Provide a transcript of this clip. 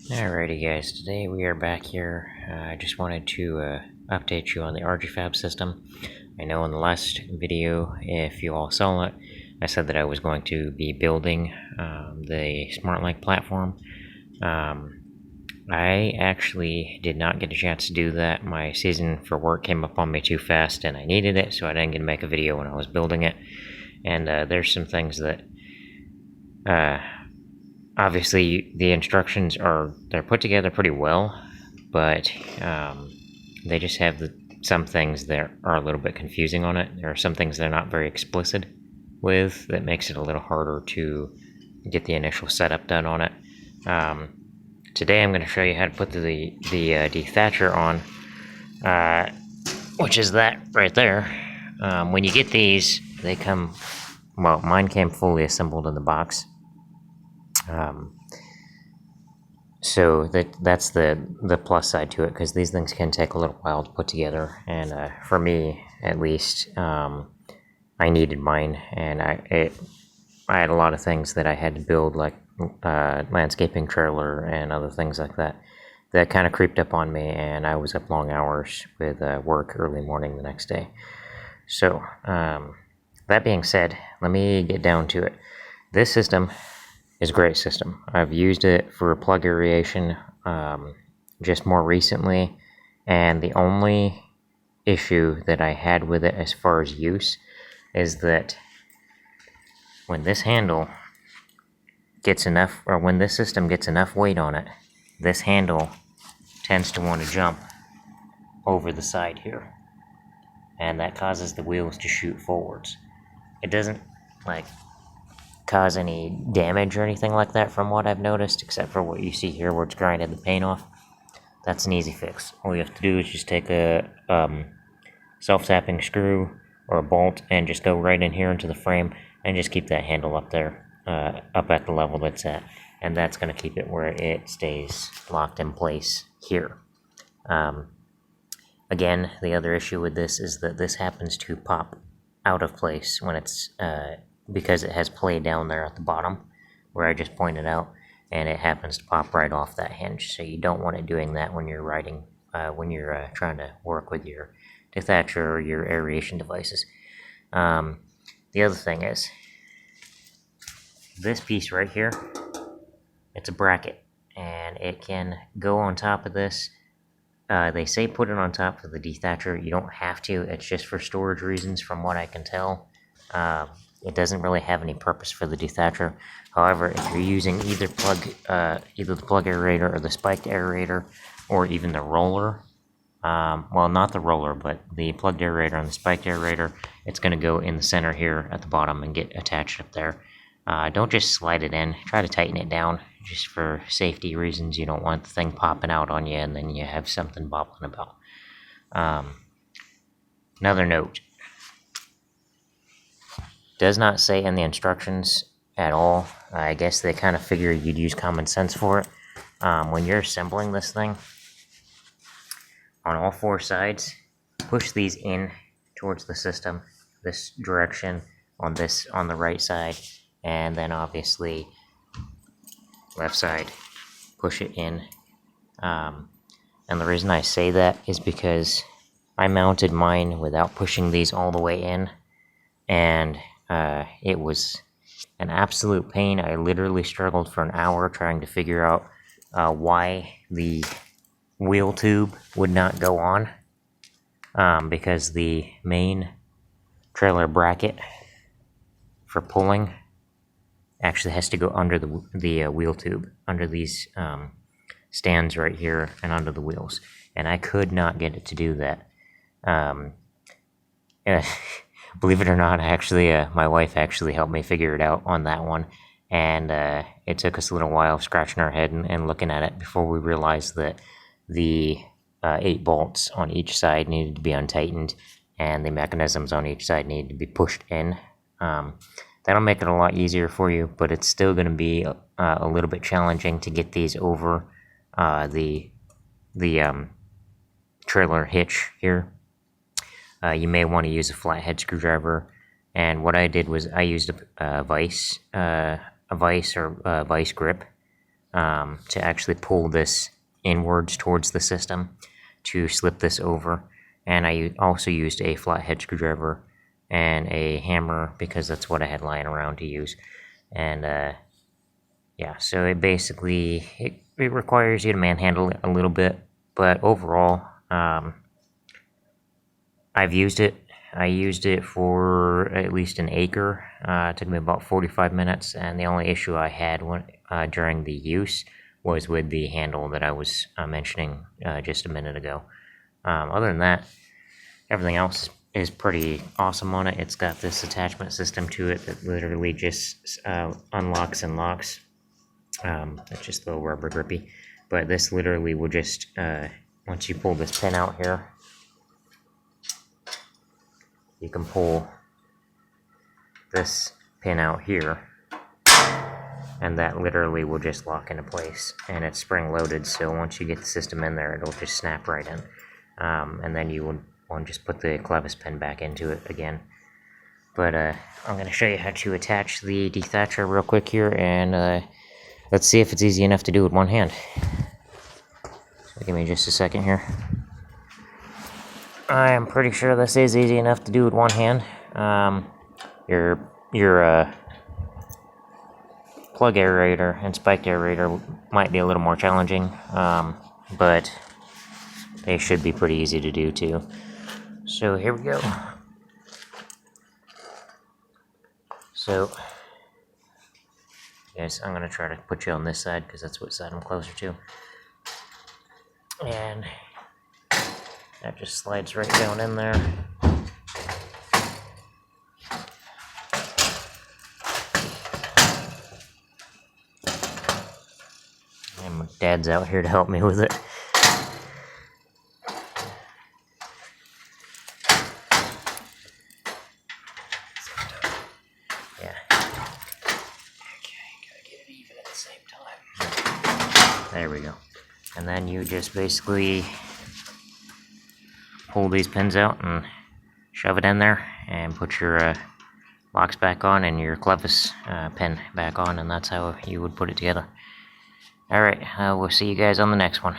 Alrighty guys, today we are back here. I just wanted to update you on the Argi-Fab system. I know in the last video, if you all saw it, I said that I was going to be building the Smart Link platform. I actually did not get a chance to do that. My season for work came up on me too fast and I needed it, so I didn't get to make a video when I was building it. And there's some things that obviously the instructions they're put together pretty well, but they just have some things that are a little bit confusing on it. There are some things they're not very explicit with that makes it a little harder to get the initial setup done on it. Today I'm going to show you how to put the dethatcher on, which is that right there. When you get these, they come, well, mine came fully assembled in the box. So that's the plus side to it, because these things can take a little while to put together, and for me at least, I needed mine, and I had a lot of things that I had to build, like landscaping trailer and other things like that kind of creeped up on me, and I was up long hours with work early morning the next day. So that being said, let me get down to it. This system is a great system. I've used it for plug aeration just more recently, and the only issue that I had with it as far as use is that when this handle gets enough, or when this system gets enough weight on it, this handle tends to want to jump over the side here, and that causes the wheels to shoot forwards. It doesn't like cause any damage or anything like that from what I've noticed, except for what you see here where it's grinding the paint off. That's an easy fix. All you have to do is just take a self-tapping screw or a bolt and just go right in here into the frame and just keep that handle up there, up at the level it's at, and that's going to keep it where it stays locked in place here. Again, the other issue with this is that this happens to pop out of place when it's because it has play down there at the bottom where I just pointed out, and it happens to pop right off that hinge. So you don't want it doing that when you're riding, when you're trying to work with your dethatcher or your aeration devices. The other thing is, this piece right here, it's a bracket, and it can go on top of this. They say put it on top of the dethatcher. You don't have to. It's just for storage reasons from what I can tell. It doesn't really have any purpose for the dethatcher. However, if you're using either the plug aerator or the spiked aerator, or even the roller, well, not the roller, but the plugged aerator and the spiked aerator, it's going to go in the center here at the bottom and get attached up there. Don't just slide it in. Try to tighten it down, just for safety reasons. You don't want the thing popping out on you and then you have something bobbling about. Another note. Does not say in the instructions at all. I guess they kind of figure you'd use common sense for it. When you're assembling this thing, on all four sides, push these in towards the system, this direction, on the right side, and then obviously left side, push it in. And the reason I say that is because I mounted mine without pushing these all the way in, and it was an absolute pain. I literally struggled for an hour trying to figure out why the wheel tube would not go on, because the main trailer bracket for pulling actually has to go under the wheel tube, under these stands right here and under the wheels, and I could not get it to do that. Believe it or not, actually, my wife actually helped me figure it out on that one, and it took us a little while scratching our head and looking at it before we realized that the 8 bolts on each side needed to be untightened, and the mechanisms on each side needed to be pushed in. That'll make it a lot easier for you, but it's still going to be a little bit challenging to get these over the trailer hitch here. You may want to use a flathead screwdriver, and what I did was I used a vice grip to actually pull this inwards towards the system to slip this over. And I also used a flathead screwdriver and a hammer because that's what I had lying around to use. And yeah, so it basically it requires you to manhandle it a little bit, but overall, I've used it. I used it for at least an acre. It took me about 45 minutes, and the only issue I had during the use was with the handle that I was mentioning just a minute ago. Other than that, everything else is pretty awesome on it. It's got this attachment system to it that literally just unlocks and locks. It's just a little rubber grippy, but this literally will just once you pull this pin out here, you can pull this pin out here, and that literally will just lock into place, and it's spring loaded, so once you get the system in there, it'll just snap right in. And then you would want to just put the clevis pin back into it again. But I'm going to show you how to attach the dethatcher real quick here, and let's see if it's easy enough to do with one hand. So give me just a second here. I am pretty sure this is easy enough to do with one hand. Your plug aerator and spiked aerator might be a little more challenging, but they should be pretty easy to do too. So here we go. So, guys, I'm going to try to put you on this side because that's what side I'm closer to. And that just slides right down in there. And my dad's out here to help me with it. Yeah. Okay, gotta get it even at the same time. There we go. And then you just basically pull these pins out and shove it in there and put your locks back on and your clevis pin back on, and that's how you would put it together. Alright, we'll see you guys on the next one.